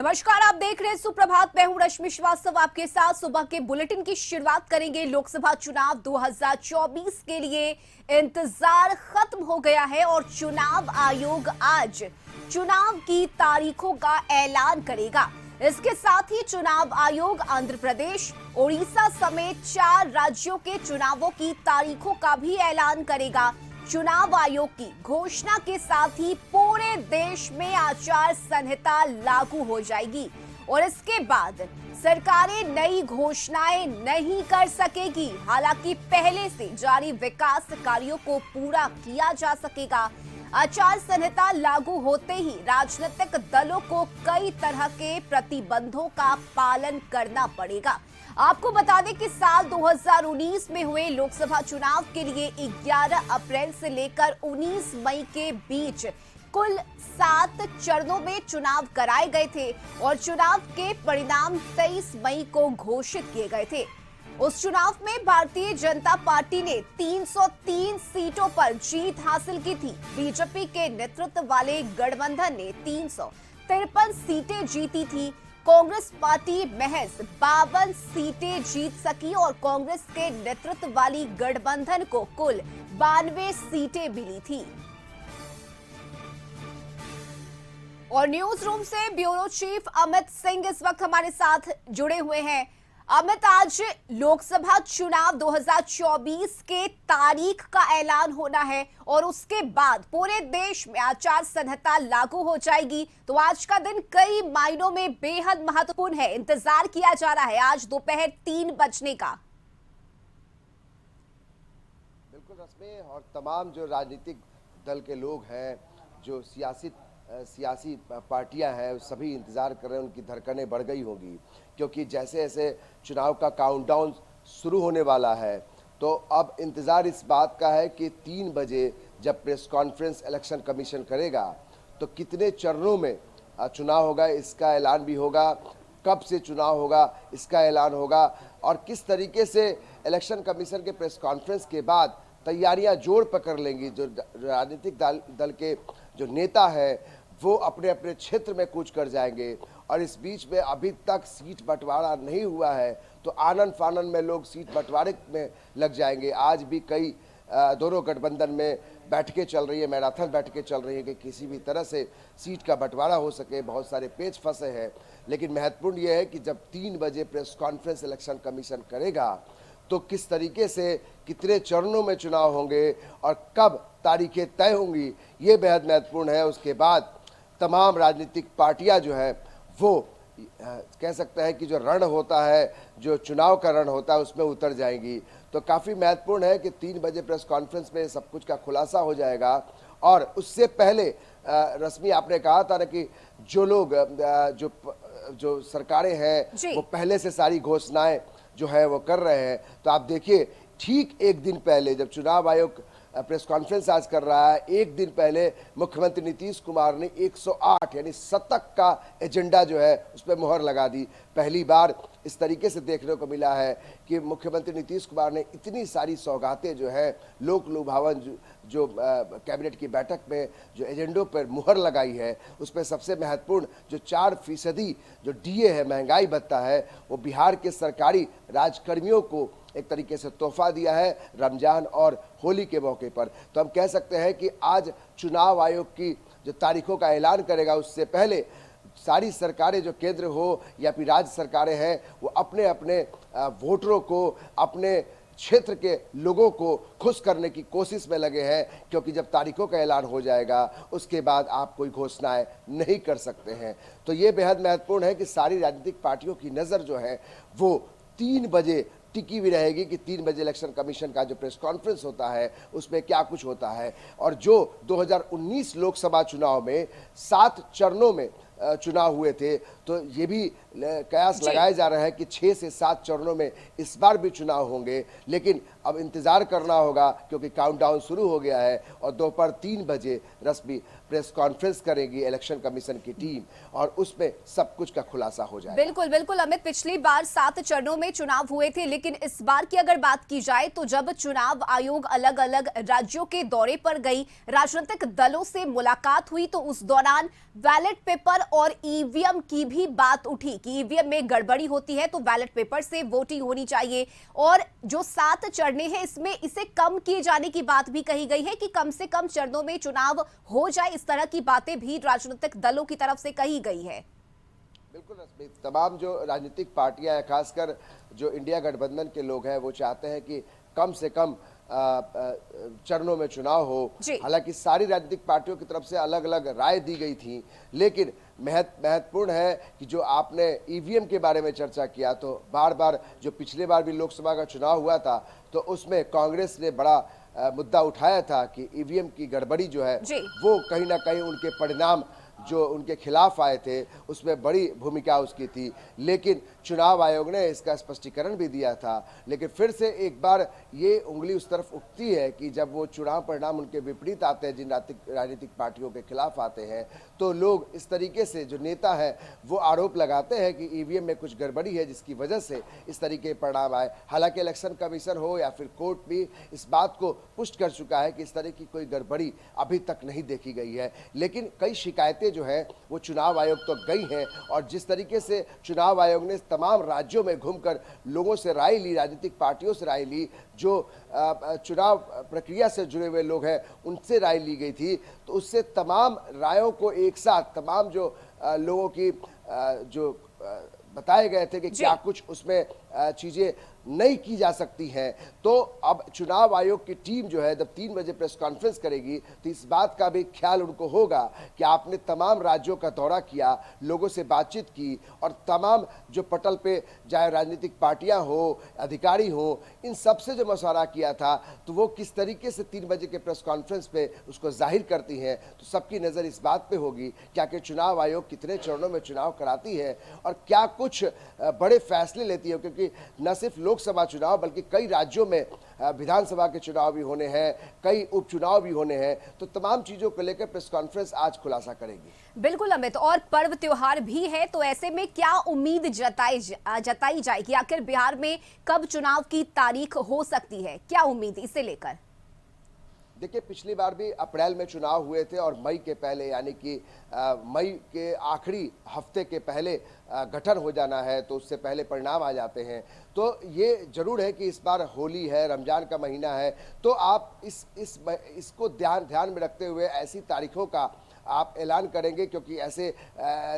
नमस्कार, आप देख रहे हैं सुप्रभात। मैं हूं रश्मि श्रीवास्तव, आपके साथ सुबह के बुलेटिन की शुरुआत करेंगे। लोकसभा चुनाव 2024 के लिए इंतजार खत्म हो गया है और चुनाव आयोग आज चुनाव की तारीखों का ऐलान करेगा। इसके साथ ही चुनाव आयोग आंध्र प्रदेश, ओडिशा समेत 4 राज्यों के चुनावों की तारीखों का भी ऐलान करेगा। चुनाव आयोग की घोषणा के साथ ही पूरे देश में आचार संहिता लागू हो जाएगी और इसके बाद सरकारें नई घोषणाएं नहीं कर सकेगी। हालांकि पहले से जारी विकास कार्यों को पूरा किया जा सकेगा। आचार संहिता लागू होते ही राजनीतिक दलों को कई तरह के प्रतिबंधों का पालन करना पड़ेगा। आपको बता दें कि साल 2019 में हुए लोकसभा चुनाव के लिए 11 अप्रैल से लेकर 19 मई के बीच कुल 7 चरणों में चुनाव कराए गए थे और चुनाव के परिणाम 23 मई को घोषित किए गए थे। उस चुनाव में भारतीय जनता पार्टी ने 303 सीटों पर जीत हासिल की थी। बीजेपी के नेतृत्व वाले गठबंधन ने 353 सीटें जीती थी। कांग्रेस पार्टी महज 52 सीटें जीत सकी और कांग्रेस के नेतृत्व वाली गठबंधन को कुल 92 सीटें मिली थी। और न्यूज रूम से ब्यूरो चीफ अमित सिंह इस वक्त हमारे साथ जुड़े हुए हैं। अमित, आज लोकसभा चुनाव 2024 के तारीख का ऐलान होना है और उसके बाद पूरे देश में आचार संहिता लागू हो जाएगी। तो आज का दिन कई मायनों में बेहद महत्वपूर्ण है। इंतजार किया जा रहा है आज दोपहर 3 बजने का। बिल्कुल रश्मि, और तमाम जो राजनीतिक दल के लोग हैं, जो सियासी पार्टियां हैं, सभी इंतज़ार कर रहे हैं। उनकी धड़कनें बढ़ गई होंगी क्योंकि जैसे जैसे चुनाव का काउंटडाउन शुरू होने वाला है तो अब इंतज़ार इस बात का है कि 3 बजे जब प्रेस कॉन्फ्रेंस इलेक्शन कमीशन करेगा तो कितने चरणों में चुनाव होगा इसका ऐलान भी होगा, कब से चुनाव होगा इसका ऐलान होगा और किस तरीके से इलेक्शन कमीशन के प्रेस कॉन्फ्रेंस के बाद तैयारियां जोर पकड़ लेंगी। जो राजनीतिक दल के जो नेता है वो अपने अपने क्षेत्र में कूच कर जाएंगे और इस बीच में अभी तक सीट बंटवारा नहीं हुआ है तो आनन फानन में लोग सीट बंटवारे में लग जाएंगे। आज भी कई दोनों गठबंधन में बैठकें चल रही है, मैराथन बैठकें चल रही है कि किसी भी तरह से सीट का बंटवारा हो सके। बहुत सारे पेच फंसे हैं, लेकिन महत्वपूर्ण ये है कि जब 3 बजे प्रेस कॉन्फ्रेंस इलेक्शन कमीशन करेगा तो किस तरीके से कितने चरणों में चुनाव होंगे और कब तारीखें तय होंगी, ये बेहद महत्वपूर्ण है। उसके बाद तमाम राजनीतिक पार्टियां जो है वो कह सकते हैं कि जो रण होता है, जो चुनाव का रण होता है, उसमें उतर जाएंगी। तो काफ़ी महत्वपूर्ण है कि 3 बजे प्रेस कॉन्फ्रेंस में सब कुछ का खुलासा हो जाएगा। और उससे पहले रश्मि, आपने कहा था ना कि जो लोग जो सरकारें हैं वो पहले से सारी घोषणाएं जो है वो कर रहे हैं। तो आप देखिए, ठीक एक दिन पहले जब चुनाव आयोग प्रेस कॉन्फ्रेंस आज कर रहा है, एक दिन पहले मुख्यमंत्री नीतीश कुमार ने 108 यानी शतक का एजेंडा जो है उस पर मुहर लगा दी। पहली बार इस तरीके से देखने को मिला है कि मुख्यमंत्री नीतीश कुमार ने इतनी सारी सौगातें जो है लोक लुभावन जो कैबिनेट की बैठक में जो एजेंडों पर मुहर लगाई है, उस पर सबसे महत्वपूर्ण जो 4% जो डीए है, महंगाई भत्ता है, वो बिहार के सरकारी राजकर्मियों को एक तरीके से तोहफा दिया है रमजान और होली के मौके पर। तो हम कह सकते हैं कि आज चुनाव आयोग की जो तारीखों का ऐलान करेगा उससे पहले सारी सरकारें जो केंद्र हो या फिर राज्य सरकारें हैं वो अपने अपने वोटरों को, अपने क्षेत्र के लोगों को खुश करने की कोशिश में लगे हैं, क्योंकि जब तारीखों का ऐलान हो जाएगा उसके बाद आप कोई घोषणाएं नहीं कर सकते हैं। तो ये बेहद महत्वपूर्ण है कि सारी राजनीतिक पार्टियों की नज़र जो है वो 3 बजे टिकी हुई रहेगी कि 3 बजे इलेक्शन कमीशन का जो प्रेस कॉन्फ्रेंस होता है उसमें क्या कुछ होता है। और जो 2019 लोकसभा चुनाव में 7 चरणों में चुनाव हुए थे, तो ये भी कयास लगाए जा रहे हैं कि 6 से 7 चरणों में इस बार भी चुनाव होंगे। लेकिन अब इंतजार करना होगा क्योंकि काउंटडाउन शुरू हो गया है और दोपहर 3 बजे रस्मी प्रेस कॉन्फ्रेंस करेगी इलेक्शन कमीशन की टीम और उसमें सब कुछ का खुलासा हो जाएगा। बिल्कुल बिल्कुल अमित, पिछली बार 7 चरणों में चुनाव हुए थे, लेकिन इस बार की अगर बात की जाए तो जब चुनाव आयोग अलग अलग राज्यों के दौरे पर गई, राजनीतिक दलों से मुलाकात हुई, तो उस दौरान बैलेट पेपर और ईवीएम की भी बात उठी कि ईवीएम में गड़बड़ी होती है तो बैलेट पेपर से वोटिंग होनी चाहिए। और जो 7 चरणें हैं इसमें इसे कम किए जाने की बात भी कही गई है कि कम से कम चरणों में चुनाव हो जाए, इस तरह की बातें भी राजनीतिक दलों की तरफ से कही गई है। बिल्कुल रश्मि, तमाम जो राजनीतिक पार्टियां हैं, खासकर जो इंडिया गठबंधन के लोग हैं, वो चाहते हैं कि कम से कम चरणों में चुनाव हो। हालांकि सारी राजनीतिक पार्टियों की तरफ से अलग अलग राय दी गई थी, लेकिन महत्वपूर्ण है कि जो आपने ईवीएम के बारे में चर्चा किया, तो बार बार जो पिछले बार भी लोकसभा का चुनाव हुआ था तो उसमें कांग्रेस ने बड़ा मुद्दा उठाया था कि ईवीएम की गड़बड़ी जो है वो कहीं ना कहीं उनके परिणाम जो उनके खिलाफ आए थे उसमें बड़ी भूमिका उसकी थी। लेकिन चुनाव आयोग ने इसका स्पष्टीकरण भी दिया था। लेकिन फिर से एक बार ये उंगली उस तरफ उठती है कि जब वो चुनाव परिणाम उनके विपरीत आते हैं, जिन राजनीतिक पार्टियों के खिलाफ आते हैं, तो लोग इस तरीके से जो नेता है वो आरोप लगाते हैं कि ईवीएम में कुछ गड़बड़ी है जिसकी वजह से इस तरीके के परिणाम आए। हालांकि इलेक्शन कमीशन हो या फिर कोर्ट भी इस बात को पुष्ट कर चुका है कि इस तरह की कोई गड़बड़ी अभी तक नहीं देखी गई है। लेकिन कई शिकायतें जो है वो चुनाव आयोग तक गई हैं और जिस तरीके से चुनाव आयोग ने तमाम राज्यों में घूमकर लोगों से राय ली, राजनीतिक पार्टियों से राय ली, जो चुनाव प्रक्रिया से जुड़े हुए लोग हैं उनसे राय ली गई थी, तो उससे तमाम रायों को एक साथ तमाम जो लोगों की जो बताए गए थे कि क्या कुछ उसमें चीजें नहीं की जा सकती हैं। तो अब चुनाव आयोग की टीम जो है जब 3 बजे प्रेस कॉन्फ्रेंस करेगी तो इस बात का भी ख्याल उनको होगा कि आपने तमाम राज्यों का दौरा किया, लोगों से बातचीत की और तमाम जो पटल पे चाहे राजनीतिक पार्टियां हो, अधिकारी हो, इन सब से जो मशवरा किया था तो वो किस तरीके से 3 बजे के प्रेस कॉन्फ्रेंस पे उसको जाहिर करती हैं। तो सबकी नज़र इस बात पे होगी कि आखिर चुनाव आयोग कितने चरणों में चुनाव कराती है और क्या कुछ बड़े फैसले लेती है, क्योंकि न सिर्फ लोकसभा चुनाव बल्कि कई राज्यों में विधानसभा के चुनाव भी होने हैं, कई उपचुनाव भी होने हैं। तो तमाम चीजों को लेकर प्रेस कॉन्फ्रेंस आज खुलासा करेगी। बिल्कुल अमित, और पर्व त्योहार भी है, तो ऐसे में क्या उम्मीद जताई जाएगी, आखिर बिहार में कब चुनाव की तारीख हो सकती है, क्या उम्मीद इसे लेकर? देखिए, पिछली बार भी अप्रैल में चुनाव हुए थे और मई के पहले यानी कि मई के आखिरी हफ्ते के पहले गठन हो जाना है, तो उससे पहले परिणाम आ जाते हैं। तो ये जरूर है कि इस बार होली है, रमजान का महीना है, तो आप इसको ध्यान में रखते हुए ऐसी तारीखों का आप ऐलान करेंगे, क्योंकि ऐसे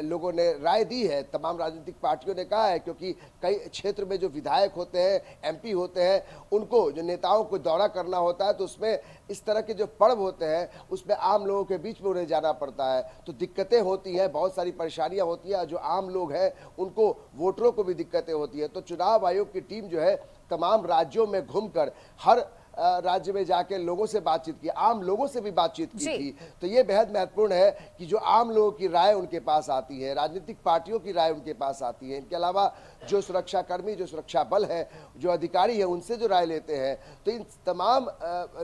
लोगों ने राय दी है, तमाम राजनीतिक पार्टियों ने कहा है, क्योंकि कई क्षेत्र में जो विधायक होते हैं, एमपी होते हैं, उनको जो नेताओं को दौरा करना होता है तो उसमें इस तरह के जो पर्व होते हैं उसमें आम लोगों के बीच में उन्हें जाना पड़ता है, तो दिक्कतें होती हैं, बहुत सारी परेशानियां होती हैं। जो आम लोग हैं उनको, वोटरों को भी दिक्कतें होती है। तो चुनाव आयोग की टीम जो है तमाम राज्यों में घूमकर हर राज्य में जाके लोगों से बातचीत की, आम लोगों से भी बातचीत की थी। तो ये बेहद महत्वपूर्ण है कि जो आम लोगों की राय उनके पास आती है, राजनीतिक पार्टियों की राय उनके पास आती है, इनके अलावा जो सुरक्षा कर्मी, जो सुरक्षा बल है, जो अधिकारी है, उनसे जो राय लेते हैं, तो इन तमाम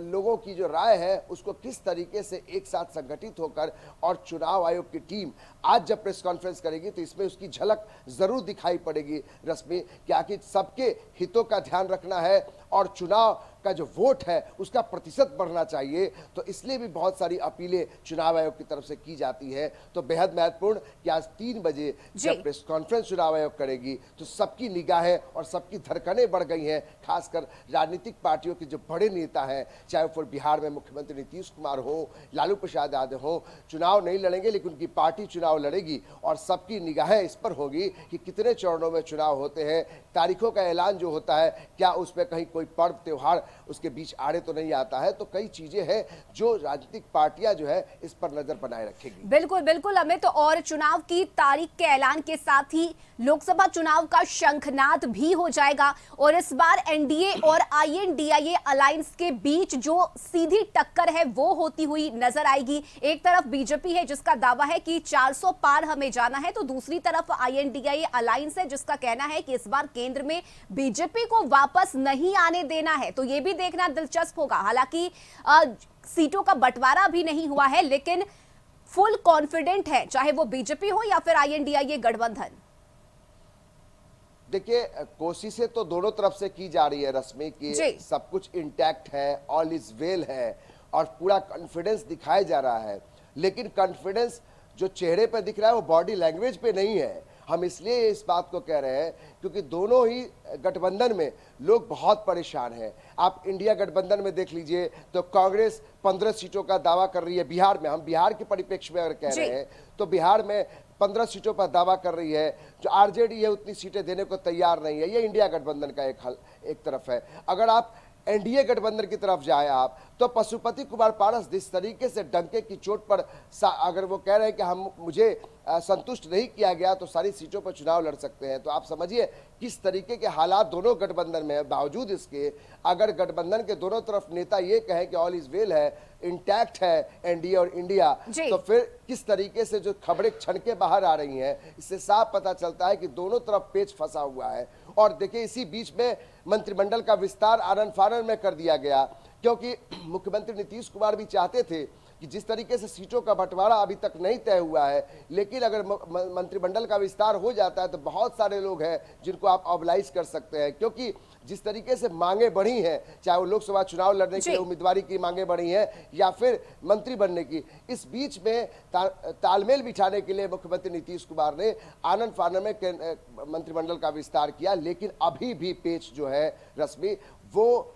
लोगों की जो राय है उसको किस तरीके से एक साथ संगठित होकर और चुनाव आयोग की टीम आज जब प्रेस कॉन्फ्रेंस करेगी तो इसमें उसकी झलक जरूर दिखाई पड़ेगी रश्मि, कि आखिर सबके हितों का ध्यान रखना है और चुनाव का जो वोट है उसका प्रतिशत बढ़ना चाहिए। तो इसलिए भी बहुत सारी अपीलें चुनाव आयोग की तरफ से की जाती है। तो बेहद महत्वपूर्ण कि आज 3 बजे जब प्रेस कॉन्फ्रेंस चुनाव आयोग करेगी तो सबकी निगाहें और सबकी धड़कनें बढ़ गई हैं, खासकर राजनीतिक पार्टियों के जो बड़े नेता हैं, चाहे फिर बिहार में मुख्यमंत्री नीतीश कुमार हो, लालू प्रसाद यादव हो, चुनाव नहीं लड़ेंगे लेकिन उनकी पार्टी चुनाव लड़ेगी और सबकी निगाहें इस पर होगी कि कितने चरणों में चुनाव होते हैं, तारीखों का ऐलान जो होता है क्या उसमें कहीं कोई पर्व त्योहार उसके बीच आड़े तो नहीं आता है। तो कई चीजें हैं जो राजनीतिक पार्टियां जो है इस पर नजर बनाए रखेगी। बिल्कुल बिल्कुल अमित, और चुनाव की तारीख के ऐलान के साथ ही लोकसभा चुनाव का शंखनाद भी हो जाएगा और इस बार एनडीए और आईएनडीआईए अलायंस के बीच जो सीधी टक्कर है वो होती हुई नजर आएगी। एक तरफ बीजेपी है जिसका दावा है कि 400 पार हमें जाना है, तो दूसरी तरफ आईएनडीआईए अलायंस है जिसका कहना है कि इस बार केंद्र में बीजेपी को वापस नहीं आने देना है। तो ये भी देखना दिलचस्प होगा। हालांकि सीटों का बंटवारा अभी नहीं हुआ है, लेकिन फुल कॉन्फिडेंट है, चाहे वो बीजेपी हो या फिर आईएनडीआईए गठबंधन। देखिए, कोशिशें तो दोनों तरफ से की जा रही है रश्मि कि जी। सब कुछ इंटैक्ट है, ऑल इज वेल है और पूरा कॉन्फिडेंस दिखाया जा रहा है, लेकिन कॉन्फिडेंस जो चेहरे पे दिख रहा है वो बॉडी लैंग्वेज पे नहीं है। हम इसलिए इस बात को कह रहे हैं क्योंकि दोनों ही गठबंधन में लोग बहुत परेशान हैं। आप इंडिया गठबंधन में देख लीजिए तो कांग्रेस 15 सीटों का दावा कर रही है बिहार में। हम बिहार के परिप्रेक्ष्य में अगर कह रहे हैं तो बिहार में 15 सीटों पर दावा कर रही है। जो आरजेडी है उतनी सीटें देने को तैयार नहीं है। ये इंडिया गठबंधन का एक तरफ है। अगर आप एनडीए गठबंधन की तरफ जाए आप तो पशुपति कुमार पारस जिस तरीके से डंके की चोट पर अगर वो कह रहे हैं कि मुझे संतुष्ट नहीं किया गया तो सारी सीटों पर चुनाव लड़ सकते हैं, तो आप समझिए किस तरीके के हालात दोनों गठबंधन में है। बावजूद इसके अगर गठबंधन के दोनों तरफ नेता ये कहें कि ऑल इज वेल है, इंटैक्ट है एनडीए और इंडिया, तो फिर किस तरीके से जो खबरें छनके बाहर आ रही हैं इससे साफ पता चलता है कि दोनों तरफ पेच फंसा हुआ है। और देखिए, इसी बीच में मंत्रिमंडल का विस्तार आनन फानन में कर दिया गया क्योंकि मुख्यमंत्री नीतीश कुमार भी चाहते थे कि जिस तरीके से सीटों का बंटवारा अभी तक नहीं तय हुआ है, लेकिन अगर मंत्रिमंडल का विस्तार हो जाता है तो बहुत सारे लोग हैं जिनको आप ऑबलाइज कर सकते हैं। क्योंकि जिस तरीके से मांगे बढ़ी हैं, चाहे वो लोकसभा चुनाव लड़ने के लिए उम्मीदवारी की मांगे बढ़ी हैं या फिर मंत्री बनने की, इस बीच में तालमेल बिठाने के लिए मुख्यमंत्री नीतीश कुमार ने आनन फानन में मंत्रिमंडल का विस्तार किया। लेकिन अभी भी पेच जो है रश्मि, वो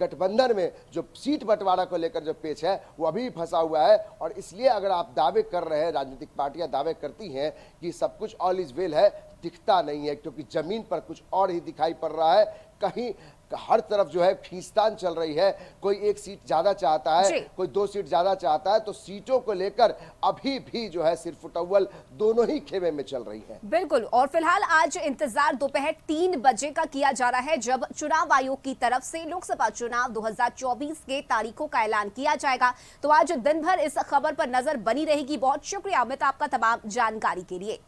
गठबंधन में जो सीट बंटवारा को लेकर जो पेच है वो अभी भी फंसा हुआ है। और इसलिए अगर आप दावे कर रहे हैं, राजनीतिक पार्टियां दावे करती हैं कि सब कुछ ऑल इज वेल है, दिखता नहीं है क्योंकि जमीन पर कुछ और ही दिखाई पड़ रहा है। कहीं हर तरफ जो है खींचतान चल रही है। कोई एक सीट ज्यादा चाहता है, कोई 2 सीट ज्यादा चाहता है, तो सीटों को लेकर अभी भी जो है सिर फुटअव्वल दोनों ही खेमे में चल रही है। बिल्कुल। और फिलहाल आज इंतजार दोपहर 3 बजे का किया जा रहा है जब चुनाव आयोग की तरफ से लोकसभा चुनाव 2024 के तारीखों का ऐलान किया जाएगा। तो आज दिन भर इस खबर पर नजर बनी रहेगी। बहुत शुक्रिया अमित आपका तमाम जानकारी के लिए।